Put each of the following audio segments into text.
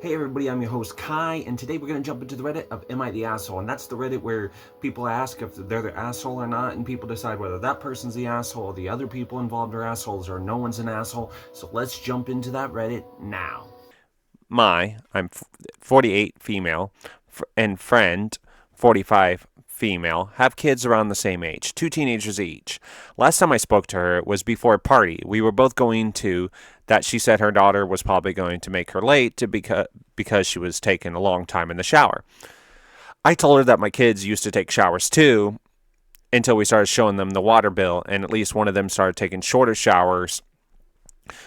Hey everybody, I'm your host Kai, and today we're going to jump into the Reddit of Am I the Asshole? And that's the Reddit where people ask if they're the asshole or not, and people decide whether that person's the asshole or the other people involved are assholes or no one's an asshole. So let's jump into that Reddit now. I'm 48 female, and friend, 45 female, have kids around the same age, two teenagers each. Last time I spoke to her was before a party we were both going to that she said her daughter was probably going to make her late because she was taking a long time in the shower. I told her that my kids used to take showers too until we started showing them the water bill, and at least one of them started taking shorter showers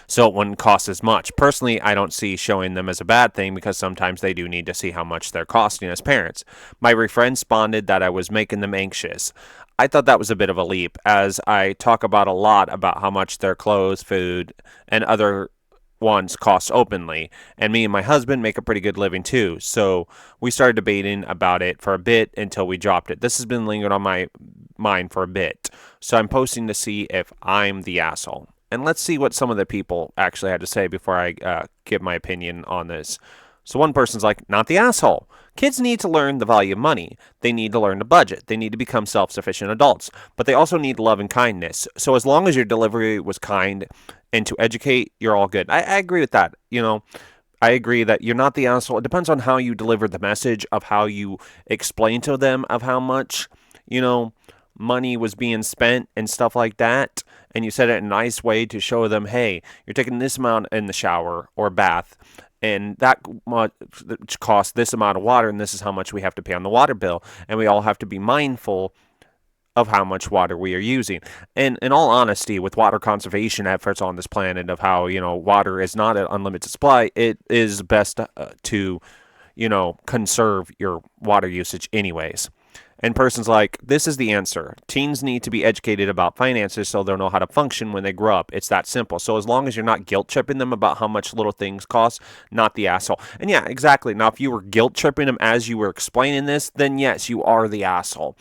so it wouldn't cost as much. Personally, I don't see showing them as a bad thing because sometimes they do need to see how much they're costing as parents. My friend responded that I was making them anxious. I thought that was a bit of a leap, as I talk about a lot about how much their clothes, food, and other ones cost openly, and me and my husband make a pretty good living too. So we started debating about it for a bit until we dropped it. This has been lingering on my mind for a bit, so I'm posting to see if I'm the asshole. And let's see what some of the people actually had to say before I give my opinion on this. So one person's like, not the asshole. Kids need to learn the value of money. They need to learn to budget. They need to become self-sufficient adults. But they also need love and kindness. So as long as your delivery was kind and to educate, you're all good. I agree with that. I agree that you're not the asshole. It depends on how you deliver the message of how you explain to them of how much, you know, money was being spent and stuff like that. And you said it in a nice way to show them, hey, you're taking this amount in the shower or bath, and that much costs this amount of water, and this is how much we have to pay on the water bill. And we all have to be mindful of how much water we are using. And in all honesty, with water conservation efforts on this planet, of how, water is not an unlimited supply, it is best to, conserve your water usage anyways. And person's like, this is the answer. Teens need to be educated about finances so they'll know how to function when they grow up. It's that simple. So as long as you're not guilt tripping them about how much little things cost, not the asshole. And yeah, exactly. Now, if you were guilt tripping them as you were explaining this, then yes, you are the asshole.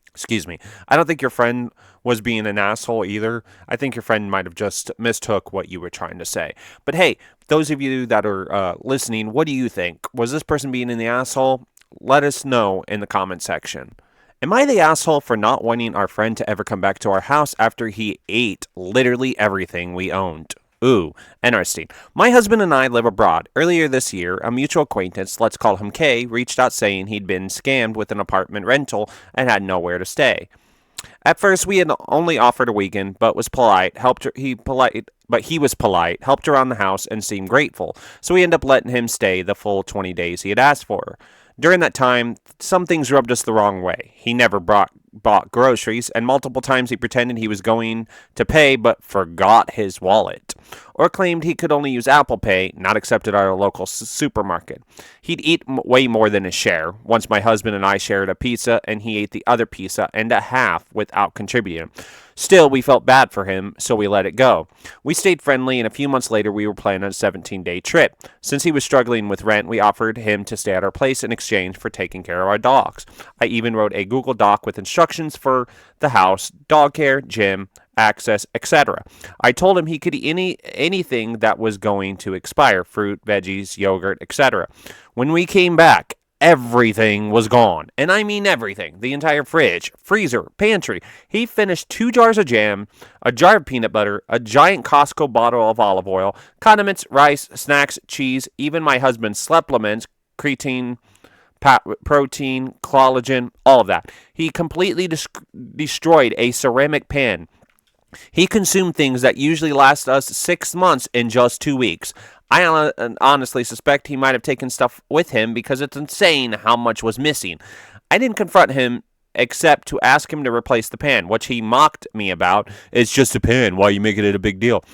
Excuse me. I don't think your friend was being an asshole either. I think your friend might have just mistook what you were trying to say. But hey, those of you that are listening, what do you think? Was this person being an asshole? Let us know in the comment section. Am I the asshole for not wanting our friend to ever come back to our house after he ate literally everything we owned? Ooh, interesting. My husband and I live abroad. Earlier this year, a mutual acquaintance, let's call him Kay, reached out saying he'd been scammed with an apartment rental and had nowhere to stay. At first, we had only offered a weekend, but was polite. He was polite, helped around the house, and seemed grateful. So we ended up letting him stay the full 20 days he had asked for. During that time, some things rubbed us the wrong way. He never bought groceries, and multiple times he pretended he was going to pay but forgot his wallet, or claimed he could only use Apple Pay, not accepted at our local supermarket. He'd eat way more than his share. Once my husband and I shared a pizza, and he ate the other pizza and a half without contributing. Still, we felt bad for him, so we let it go. We stayed friendly, and a few months later, we were planning a 17-day trip. Since he was struggling with rent, we offered him to stay at our place in exchange for taking care of our dogs. I even wrote a Google Doc with instructions for the house, dog care, gym, access, etc. I told him he could eat anything that was going to expire: fruit, veggies, yogurt, etc. When we came back, everything was gone. And I mean everything. The entire fridge, freezer, pantry. He finished 2 jars of jam, a jar of peanut butter, a giant Costco bottle of olive oil, condiments, rice, snacks, cheese, even my husband's supplements, creatine, protein, collagen, all of that. He completely destroyed a ceramic pan. He consumed things that usually last us 6 months in just 2 weeks. I honestly suspect he might have taken stuff with him because it's insane how much was missing. I didn't confront him except to ask him to replace the pan, which he mocked me about. It's just a pan. Why are you making it a big deal?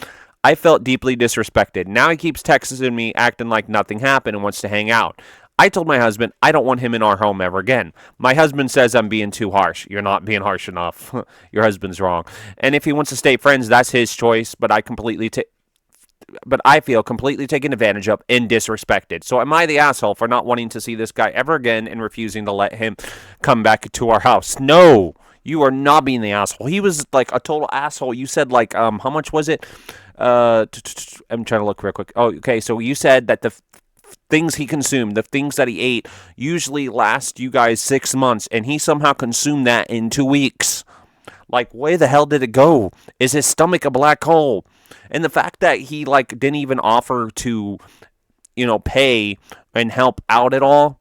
I felt deeply disrespected. Now he keeps texting me, acting like nothing happened and wants to hang out. I told my husband I don't want him in our home ever again. My husband says I'm being too harsh. You're not being harsh enough. Your husband's wrong. And if he wants to stay friends, that's his choice, but I feel completely taken advantage of and disrespected. So am I the asshole for not wanting to see this guy ever again and refusing to let him come back to our house? No, You are not being the asshole. He was like a total asshole. You said like how much was it? I'm trying to look real quick. Oh, okay. So you said that the things he consumed, the things that he ate, usually last you guys 6 months, and he somehow consumed that in 2 weeks. Like, where the hell did it go? Is his stomach a black hole? And the fact that he like didn't even offer to, pay and help out at all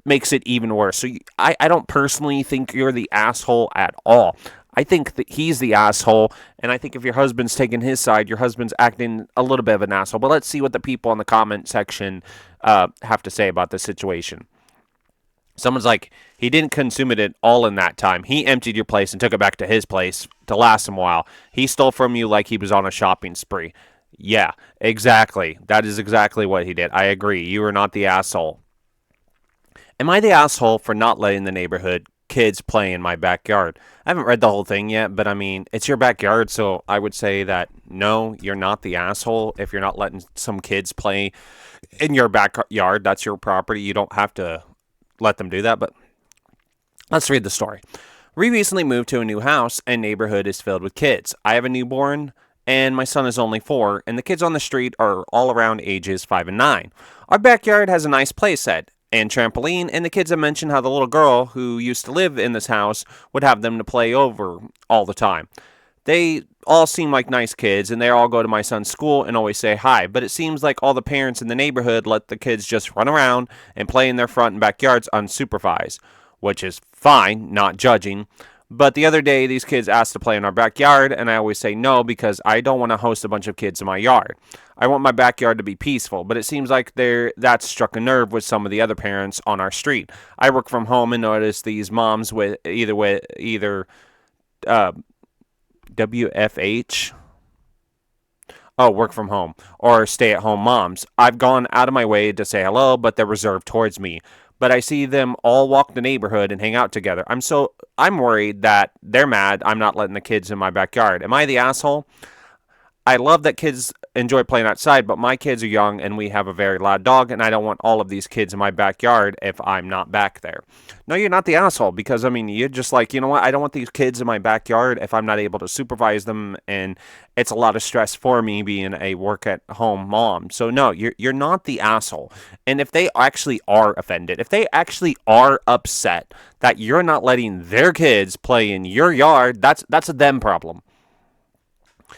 makes it even worse. So I don't personally think you're the asshole at all. I think that he's the asshole, and I think if your husband's taking his side, your husband's acting a little bit of an asshole. But let's see what the people in the comment section have to say about the situation. Someone's like, he didn't consume it all in that time. He emptied your place and took it back to his place to last him a while. He stole from you like he was on a shopping spree. Yeah, exactly. That is exactly what he did. I agree. You are not the asshole. Am I the asshole for not letting the neighborhood kids play in my backyard? I haven't read the whole thing yet, but I mean, it's your backyard, so I would say that no, you're not the asshole if you're not letting some kids play in your backyard. That's your property. You don't have to let them do that, but let's read the story. We recently moved to a new house and neighborhood is filled with kids. I have a newborn and my son is only 4, and the kids on the street are all around ages 5 and 9. Our backyard has a nice play set and trampoline, and the kids have mentioned how the little girl who used to live in this house would have them to play over all the time. They all seem like nice kids, and they all go to my son's school and always say hi, but it seems like all the parents in the neighborhood let the kids just run around and play in their front and backyards unsupervised, which is fine, not judging. But the other day, these kids asked to play in our backyard, and I always say no because I don't want to host a bunch of kids in my yard. I want my backyard to be peaceful, but it seems like that struck a nerve with some of the other parents on our street. I work from home and notice these moms with either WFH. Oh, work from home or stay-at-home moms. I've gone out of my way to say hello, but they're reserved towards me. But I see them all walk the neighborhood and hang out together. I'm worried that they're mad I'm not letting the kids in my backyard. Am I the asshole? I love that kids enjoy playing outside, but my kids are young and we have a very loud dog, and I don't want all of these kids in my backyard if I'm not back there. No, you're not the asshole because, I mean, you're just like, you know what? I don't want these kids in my backyard if I'm not able to supervise them, and it's a lot of stress for me being a work-at-home mom. So, no, you're not the asshole. And if they actually are offended, if they actually are upset that you're not letting their kids play in your yard, that's a them problem.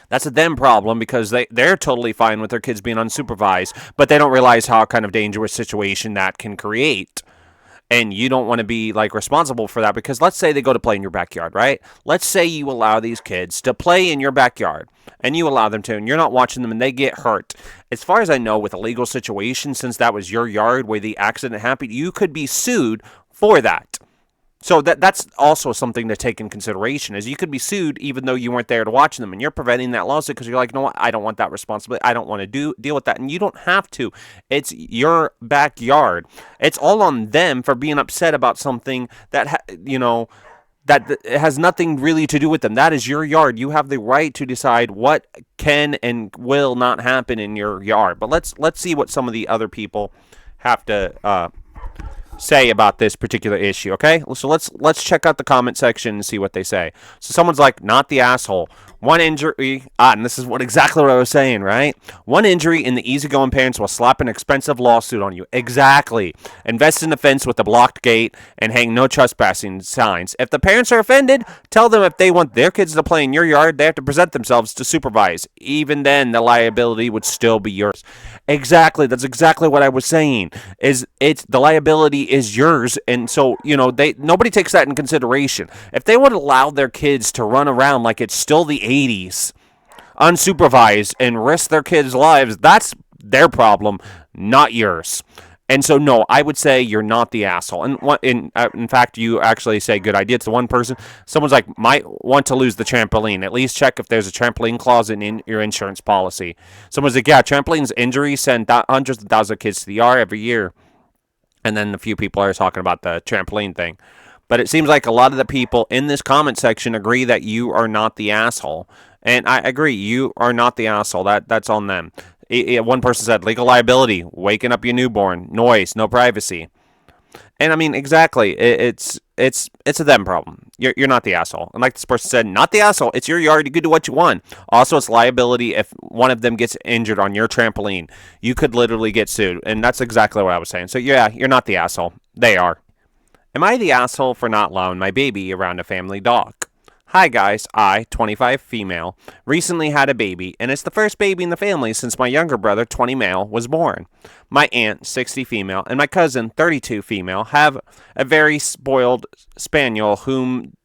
That's a them problem because they're totally fine with their kids being unsupervised, but they don't realize how kind of dangerous situation that can create. And you don't want to be like responsible for that because let's say they go to play in your backyard, right? Let's say you allow these kids to play in your backyard and you allow them to, and you're not watching them and they get hurt. As far as I know, with a legal situation, since that was your yard where the accident happened, you could be sued for that. So that's also something to take in consideration is you could be sued even though you weren't there to watch them, and you're preventing that lawsuit because you're like, no, I don't want that responsibility. I don't want to deal with that, and you don't have to. It's your backyard. It's all on them for being upset about something that that has nothing really to do with them. That is your yard. You have the right to decide what can and will not happen in your yard. But let's see what some of the other people have to say about this particular issue, okay? So let's check out the comment section and see what they say. So someone's like, not the asshole. One injury, and this is exactly what I was saying, right? One injury and the easygoing parents will slap an expensive lawsuit on you. Exactly. Invest in a fence with a blocked gate and hang no trespassing signs. If the parents are offended, tell them if they want their kids to play in your yard, they have to present themselves to supervise. Even then, the liability would still be yours. Exactly. That's exactly what I was saying. The liability is yours, and so nobody takes that in consideration. If they would allow their kids to run around like it's still the 80s, unsupervised, and risk their kids' lives, that's their problem, not yours. And so, no, I would say you're not the asshole. And in fact, you actually say good idea to one person. Someone's like, might want to lose the trampoline. At least check if there's a trampoline clause in your insurance policy. Someone's like, yeah, trampolines injuries send hundreds of thousands of kids to the ER every year. And then a few people are talking about the trampoline thing. But it seems like a lot of the people in this comment section agree that you are not the asshole. And I agree, you are not the asshole. That's on them. One person said, legal liability, waking up your newborn, noise, no privacy. And I mean, exactly. It's a them problem. You're not the asshole. And like this person said, not the asshole. It's your yard. You can do what you want. Also, it's liability if one of them gets injured on your trampoline. You could literally get sued. And that's exactly what I was saying. So yeah, you're not the asshole. They are. Am I the asshole for not allowing my baby around a family dog? Hi guys, I, 25 female, recently had a baby, and it's the first baby in the family since my younger brother, 20 male, was born. My aunt, 60 female, and my cousin, 32 female, have a very spoiled spaniel whom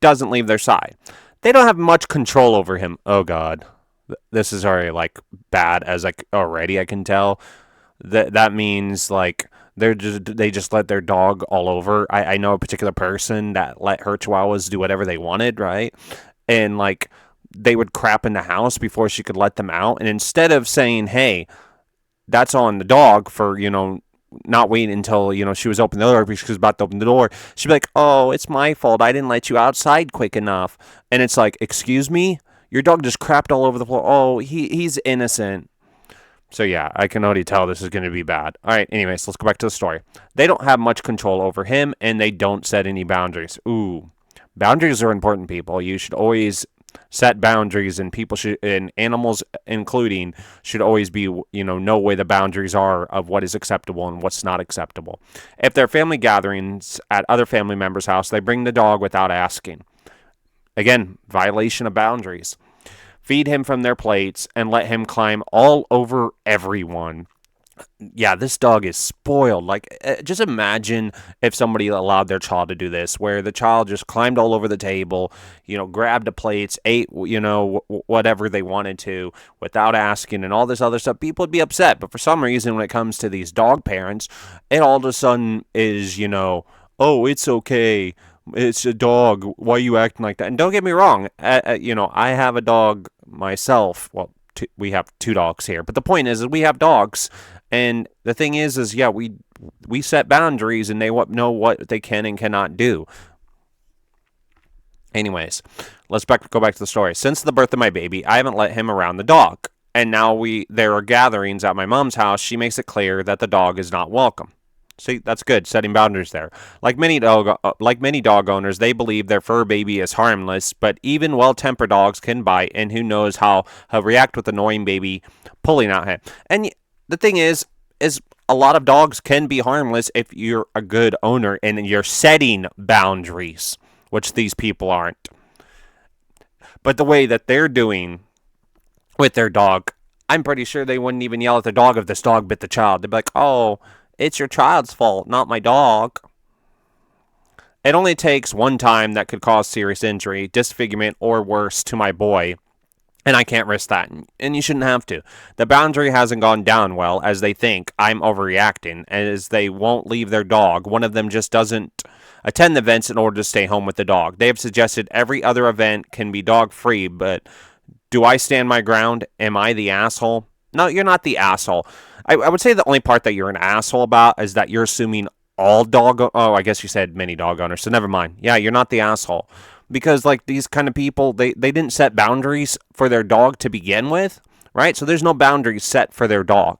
doesn't leave their side. They don't have much control over him. Oh god. This is already like bad as like already I can tell. That means like they just let their dog all over. I know a particular person that let her chihuahuas do whatever they wanted, right? And like they would crap in the house before she could let them out. And instead of saying, "Hey, that's on the dog for not waiting until she was opening the door because she was about to open the door," she'd be like, "Oh, it's my fault. I didn't let you outside quick enough." And it's like, "Excuse me, your dog just crapped all over the floor. Oh, he's innocent." So yeah, I can already tell this is going to be bad. All right, anyways, let's go back to the story. They don't have much control over him, and they don't set any boundaries. Ooh, boundaries are important, people. You should always set boundaries, and people should, and animals including, should always be, know where the boundaries are of what is acceptable and what's not acceptable. If there are family gatherings at other family members' house, they bring the dog without asking. Again, violation of boundaries. Feed him from their plates, and let him climb all over everyone. Yeah, this dog is spoiled. Like, just imagine if somebody allowed their child to do this, where the child just climbed all over the table, grabbed the plates, ate, whatever they wanted to without asking and all this other stuff. People would be upset. But for some reason, when it comes to these dog parents, it all of a sudden is, oh, it's okay. It's a dog. Why are you acting like that? And don't get me wrong. I have a dog myself. Well, we have two dogs here. But the point is we have dogs. And the thing is yeah, we set boundaries, and they know what they can and cannot do. Anyways, let's go back to the story. Since the birth of my baby, I haven't let him around the dog. And now there are gatherings at my mom's house. She makes it clear that the dog is not welcome. See, that's good, setting boundaries there. Like many dog owners, they believe their fur baby is harmless, but even well-tempered dogs can bite, and who knows how react with annoying baby pulling at him. And the thing is a lot of dogs can be harmless if you're a good owner and you're setting boundaries, which these people aren't. But the way that they're doing with their dog, I'm pretty sure they wouldn't even yell at the dog if this dog bit the child. They'd be like, "Oh, it's your child's fault, not my dog." It only takes one time that could cause serious injury, disfigurement, or worse to my boy, and I can't risk that, and you shouldn't have to. The boundary hasn't gone down well, as they think I'm overreacting, as they won't leave their dog. One of them just doesn't attend the events in order to stay home with the dog. They have suggested every other event can be dog-free, but do I stand my ground? Am I the asshole? No, you're not the asshole. I would say the only part that you're an asshole about is that you're assuming all oh, I guess you said many dog owners, so never mind. Yeah, you're not the asshole. Because, like, these kind of people, they didn't set boundaries for their dog to begin with, right? So there's no boundaries set for their dog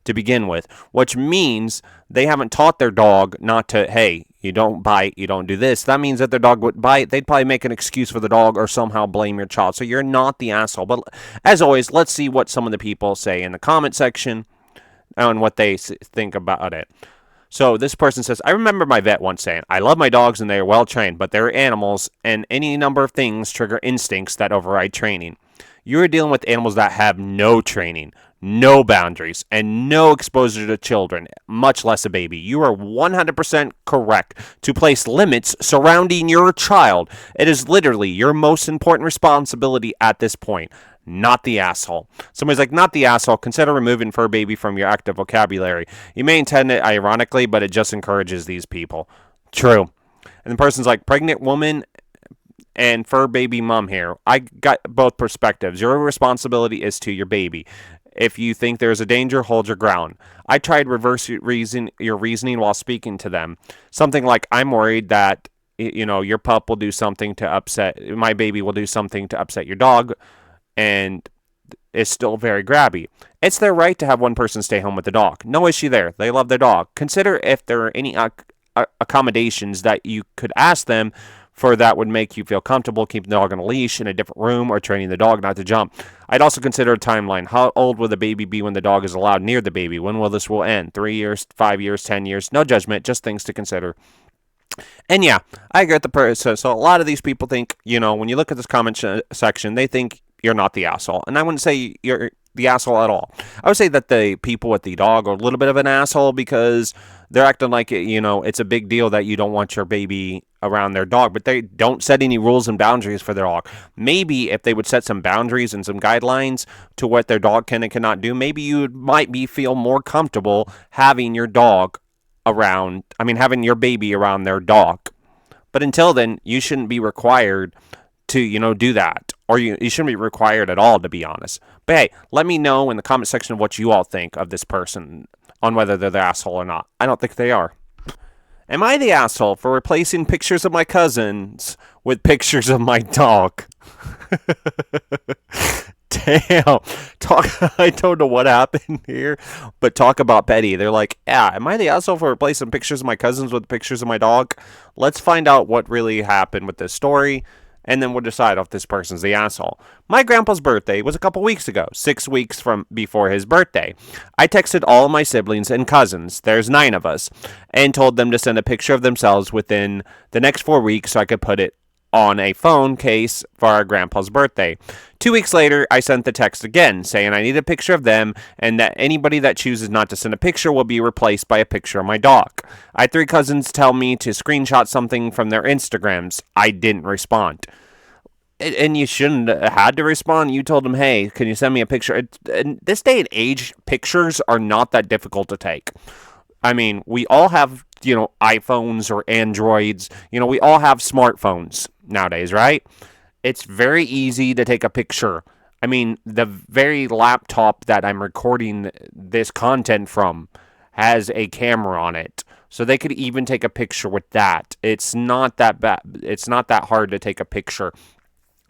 to begin with, which means they haven't taught their dog not to, hey, you don't bite, you don't do this. That means that their dog would bite. They'd probably make an excuse for the dog or somehow blame your child. So you're not the asshole. But as always, let's see what some of the people say in the comment section on what they think about it. So this person says, I remember my vet once saying, I love my dogs and they are well trained, but they're animals and any number of things trigger instincts that override training. You are dealing with animals that have no training, no boundaries, and no exposure to children, much less a baby. You are 100% correct to place limits surrounding your child. It is literally your most important responsibility at this point. Not the asshole. Somebody's like, not the asshole. Consider removing fur baby from your active vocabulary. You may intend it ironically, but it just encourages these people. True. And the person's like, pregnant woman and fur baby mom here. I got both perspectives. Your responsibility is to your baby. If you think there's a danger, hold your ground. I tried reverse your reasoning while speaking to them. Something like, I'm worried that your pup will do something to upset, my baby will do something to upset your dog, and is still very grabby. It's their right to have one person stay home with the dog. No issue there. They love their dog. Consider if there are any accommodations that you could ask them for that would make you feel comfortable keeping the dog on a leash in a different room or training the dog not to jump. I'd also consider a timeline. How old will the baby be when the dog is allowed near the baby? When will this will end? 3 years, 5 years, 10 years? No judgment, just things to consider. And yeah, I agree with the person. So a lot of these people think, when you look at this comment section, they think you're not the asshole. And I wouldn't say you're the asshole at all. I would say that the people with the dog are a little bit of an asshole because they're acting like it's a big deal that you don't want your baby around their dog, but they don't set any rules and boundaries for their dog. Maybe if they would set some boundaries and some guidelines to what their dog can and cannot do, maybe you might feel more comfortable having your dog having your baby around their dog. But until then, you shouldn't be required to, do that. Or you shouldn't be required at all, to be honest. But hey, let me know in the comment section of what you all think of this person on whether they're the asshole or not. I don't think they are. Am I the asshole for replacing pictures of my cousins with pictures of my dog? Damn. I don't know what happened here, but talk about petty. They're like, yeah, am I the asshole for replacing pictures of my cousins with pictures of my dog? Let's find out what really happened with this story, and then we'll decide if this person's the asshole. My grandpa's birthday was a couple weeks ago, 6 weeks from before his birthday. I texted all of my siblings and cousins, there's 9 of us, and told them to send a picture of themselves within the next 4 weeks so I could put it on a phone case for our grandpa's birthday. 2 weeks later, I sent the text again, saying I need a picture of them and that anybody that chooses not to send a picture will be replaced by a picture of my dog. I had 3 cousins tell me to screenshot something from their Instagrams. I didn't respond. And you shouldn't have had to respond. You told them, hey, can you send me a picture? In this day and age, pictures are not that difficult to take. I mean, we all have, iPhones or Androids. We all have smartphones nowadays, right? It's very easy to take a picture. I mean, the very laptop that I'm recording this content from has a camera on it. So they could even take a picture with that. It's not that bad. It's not that hard to take a picture.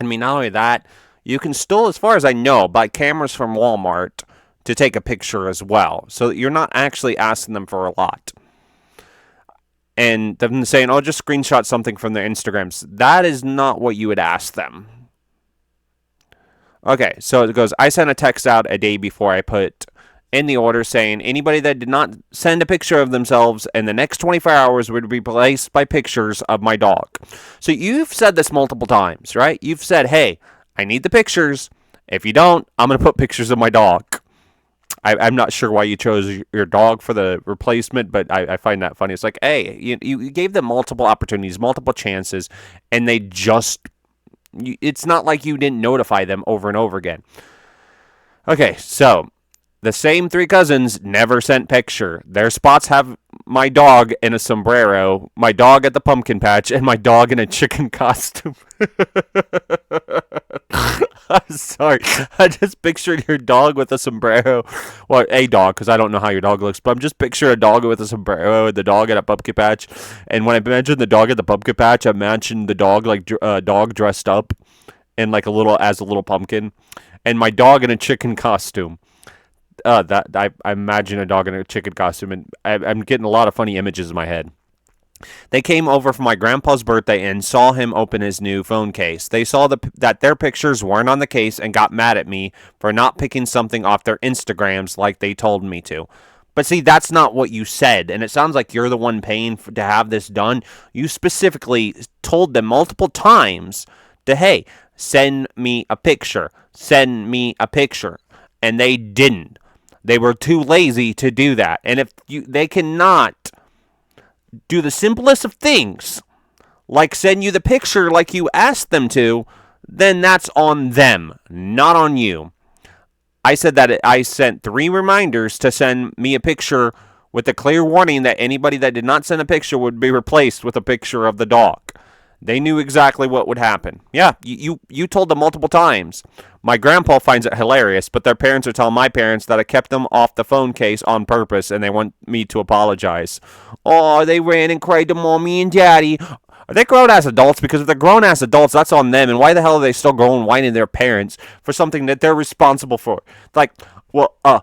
I mean, not only that, you can still, as far as I know, buy cameras from Walmart to take a picture as well. So you're not actually asking them for a lot. And them saying, oh, just screenshot something from their Instagrams. That is not what you would ask them. Okay, so it goes, I sent a text out a day before I put in the order saying anybody that did not send a picture of themselves in the next 24 hours would be replaced by pictures of my dog. So you've said this multiple times, right? You've said, hey, I need the pictures. If you don't, I'm going to put pictures of my dog. I'm not sure why you chose your dog for the replacement, but I find that funny. It's like, hey, you gave them multiple opportunities, multiple chances, and they just, it's not like you didn't notify them over and over again. Okay, so the same 3 cousins never sent picture. Their spots have my dog in a sombrero, my dog at the pumpkin patch, and my dog in a chicken costume. I'm sorry. I just pictured your dog with a sombrero. Well, a dog, because I don't know how your dog looks, but I'm just picturing a dog with a sombrero and the dog at a pumpkin patch. And when I mentioned the dog at the pumpkin patch, I imagined the dog like dog dressed up in like a little pumpkin, and my dog in a chicken costume. I imagine a dog in a chicken costume, and I'm getting a lot of funny images in my head. They came over for my grandpa's birthday and saw him open his new phone case. They saw that their pictures weren't on the case and got mad at me for not picking something off their Instagrams like they told me to. But see, that's not what you said, and it sounds like you're the one paying to have this done. You specifically told them multiple times to, hey, send me a picture, and they didn't. They were too lazy to do that, and if they cannot do the simplest of things, like send you the picture like you asked them to, then that's on them, not on you. I said that I sent 3 reminders to send me a picture with a clear warning that anybody that did not send a picture would be replaced with a picture of the dog. They knew exactly what would happen. Yeah, you told them multiple times. My grandpa finds it hilarious, but their parents are telling my parents that I kept them off the phone case on purpose, and they want me to apologize. Oh, they ran and cried to mommy and daddy. Are they grown-ass adults? Because if they're grown-ass adults, that's on them. And why the hell are they still going whining their parents for something that they're responsible for? Like, I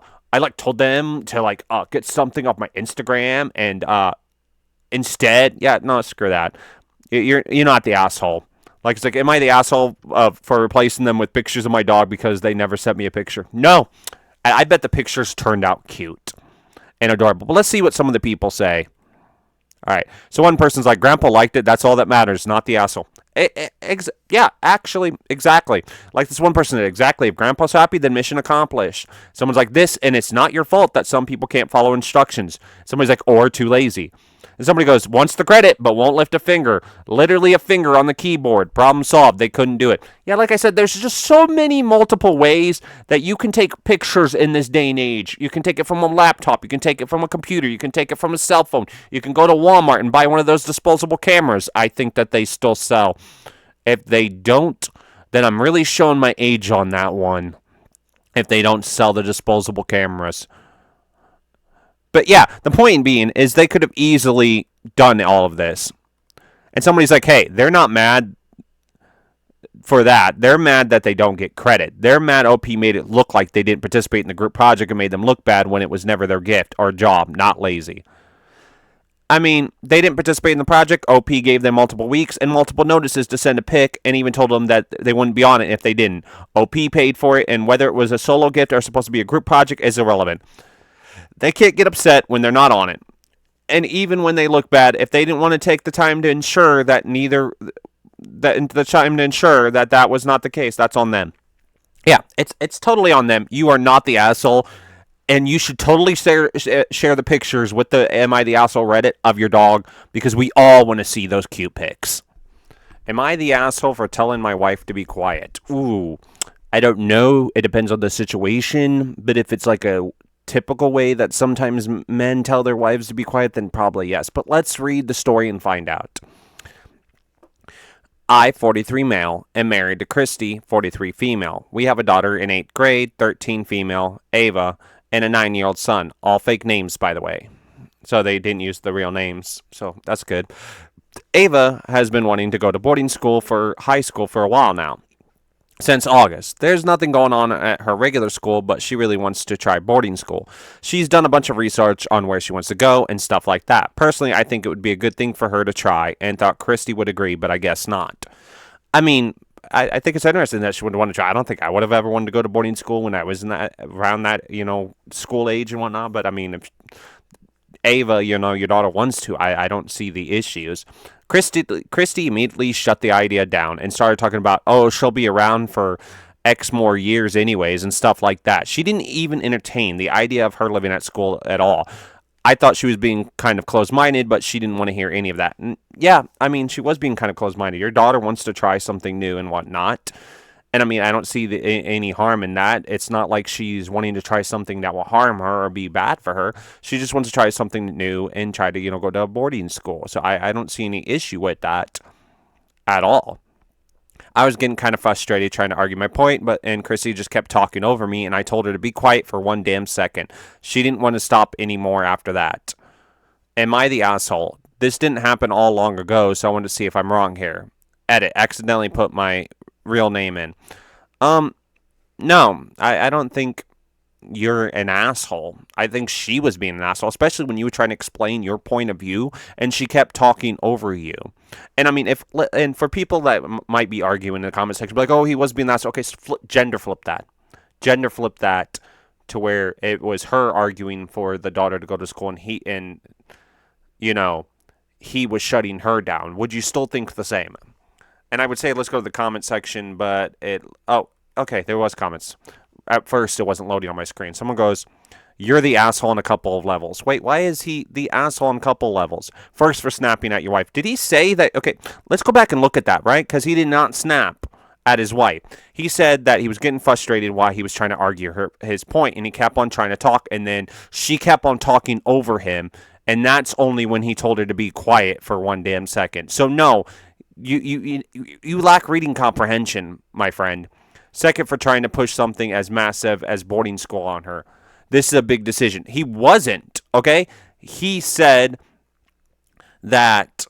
told them to get something off my Instagram, and instead, yeah, no, screw that. You're not the asshole. Like, it's like, am I the asshole for replacing them with pictures of my dog because they never sent me a picture? No. I bet the pictures turned out cute and adorable. But let's see what some of the people say. All right. So one person's like, Grandpa liked it. That's all that matters, not the asshole. Yeah, actually, exactly. Like this one person said, exactly. If Grandpa's happy, then mission accomplished. Someone's like this, and it's not your fault that some people can't follow instructions. Somebody's like, or too lazy. And somebody goes, wants the credit, but won't lift a finger. Literally a finger on the keyboard. Problem solved. They couldn't do it. Yeah, like I said, there's just so many multiple ways that you can take pictures in this day and age. You can take it from a laptop. You can take it from a computer. You can take it from a cell phone. You can go to Walmart and buy one of those disposable cameras. I think that they still sell. If they don't, then I'm really showing my age on that one. If they don't sell the disposable cameras. But yeah, the point being is they could have easily done all of this. And somebody's like, hey, they're not mad for that. They're mad that they don't get credit. They're mad OP made it look like they didn't participate in the group project and made them look bad when it was never their gift or job, not lazy. I mean, they didn't participate in the project. OP gave them multiple weeks and multiple notices to send a pic and even told them that they wouldn't be on it if they didn't. OP paid for it, and whether it was a solo gift or supposed to be a group project is irrelevant. They can't get upset when they're not on it. And even when they look bad, if they didn't want to take the time to ensure that that was not the case, that's on them. Yeah, it's totally on them. You are not the asshole, and you should totally share the pictures with the Am I the Asshole Reddit of your dog, because we all want to see those cute pics. Am I the asshole for telling my wife to be quiet? Ooh, I don't know. It depends on the situation, but if it's like a typical way that sometimes men tell their wives to be quiet, then probably yes. But let's read the story and find out. I, 43 male, am married to Christy, 43 female. We have a daughter in 8th grade, 13 female, Ava, and a 9-year-old son. All fake names, by the way. So they didn't use the real names, so that's good. Ava has been wanting to go to boarding school for high school for a while now. Since August. There's nothing going on at her regular school, but she really wants to try boarding school. She's done a bunch of research on where she wants to go and stuff like that. Personally, I think it would be a good thing for her to try, and thought Christy would agree, but I guess not. I mean, I think it's interesting that she would want to try. I don't think I would have ever wanted to go to boarding school when I was around that, school age and whatnot, but I mean, if Ava, your daughter wants to, I don't see the issues. Christy immediately shut the idea down and started talking about, oh, she'll be around for X more years anyways and stuff like that. She didn't even entertain the idea of her living at school at all. I thought she was being kind of closed-minded, but she didn't want to hear any of that. And yeah, I mean, she was being kind of closed-minded. Your daughter wants to try something new and whatnot. And I mean, I don't see any harm in that. It's not like she's wanting to try something that will harm her or be bad for her. She just wants to try something new and try to, go to a boarding school. So I don't see any issue with that at all. I was getting kind of frustrated trying to argue my point, and Chrissy just kept talking over me, and I told her to be quiet for one damn second. She didn't want to stop anymore after that. Am I the asshole? This didn't happen all long ago, so I wanted to see if I'm wrong here. Edit. Accidentally put my real name in. No, I don't think you're an asshole. I think she was being an asshole, especially when you were trying to explain your point of view and she kept talking over you. And I mean, and for people that might be arguing in the comment section, like, oh, he was being an asshole. Okay, so gender flip that. Gender flip that to where it was her arguing for the daughter to go to school, and he was shutting her down. Would you still think the same? And I would say let's go to the comment section, but okay, there was comments. At first, it wasn't loading on my screen. Someone goes, you're the asshole on a couple of levels. Wait, why is he the asshole on a couple of levels? First, for snapping at your wife. Did he say that? Okay, let's go back and look at that, right? Because he did not snap at his wife. He said that he was getting frustrated while he was trying to argue his point, and he kept on trying to talk, and then she kept on talking over him, and that's only when he told her to be quiet for one damn second. So no, you lack reading comprehension, my friend. Second, for trying to push something as massive as boarding school on her. This is a big decision. He wasn't, okay? He said that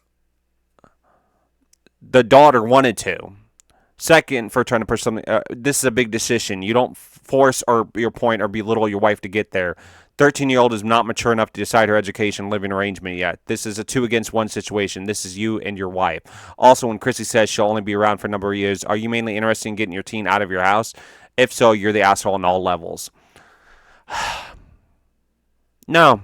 the daughter wanted to. Second, for trying to push something, this is a big decision. You don't force your point or belittle your wife to get there. 13-year-old is not mature enough to decide her education living arrangement yet. This is a 2-against-1 situation. This is you and your wife. Also, when Chrissy says she'll only be around for a number of years, are you mainly interested in getting your teen out of your house? If so, you're the asshole on all levels. No.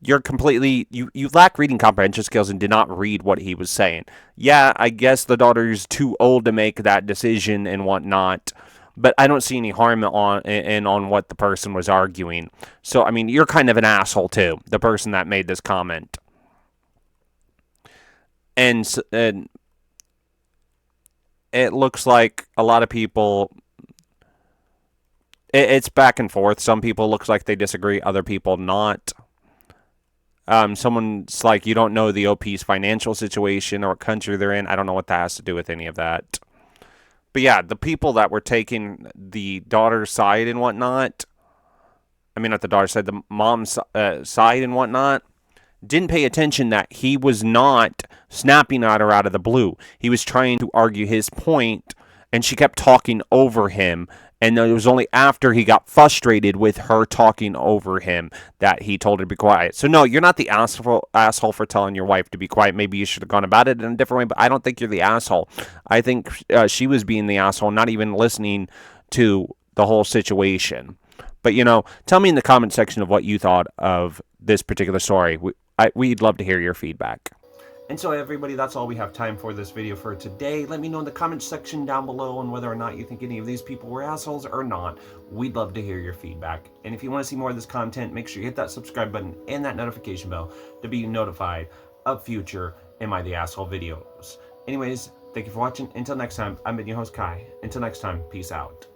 You're completely, you lack reading comprehension skills and did not read what he was saying. Yeah, I guess the daughter's too old to make that decision and whatnot, but I don't see any harm on what the person was arguing. So, I mean, you're kind of an asshole too, the person that made this comment. And it looks like a lot of people, it's back and forth. Some people looks like they disagree, other people not. Someone's like, you don't know the OP's financial situation or what country they're in. I don't know what that has to do with any of that. But yeah, the people that were taking the daughter's side and whatnot, I mean, not the daughter's side, the mom's side and whatnot, didn't pay attention that he was not snapping at her out of the blue. He was trying to argue his point, and she kept talking over him. And it was only after he got frustrated with her talking over him that he told her to be quiet. So no, you're not the asshole for telling your wife to be quiet. Maybe you should have gone about it in a different way, but I don't think you're the asshole. I think she was being the asshole, not even listening to the whole situation. But, tell me in the comment section of what you thought of this particular story. We'd love to hear your feedback. And so everybody, that's all we have time for this video for today. Let me know in the comment section down below on whether or not you think any of these people were assholes or not. We'd love to hear your feedback. And if you want to see more of this content, make sure you hit that subscribe button and that notification bell to be notified of future Am I the Asshole videos. Anyways, thank you for watching. Until next time, I've been your host, Kai. Until next time, peace out.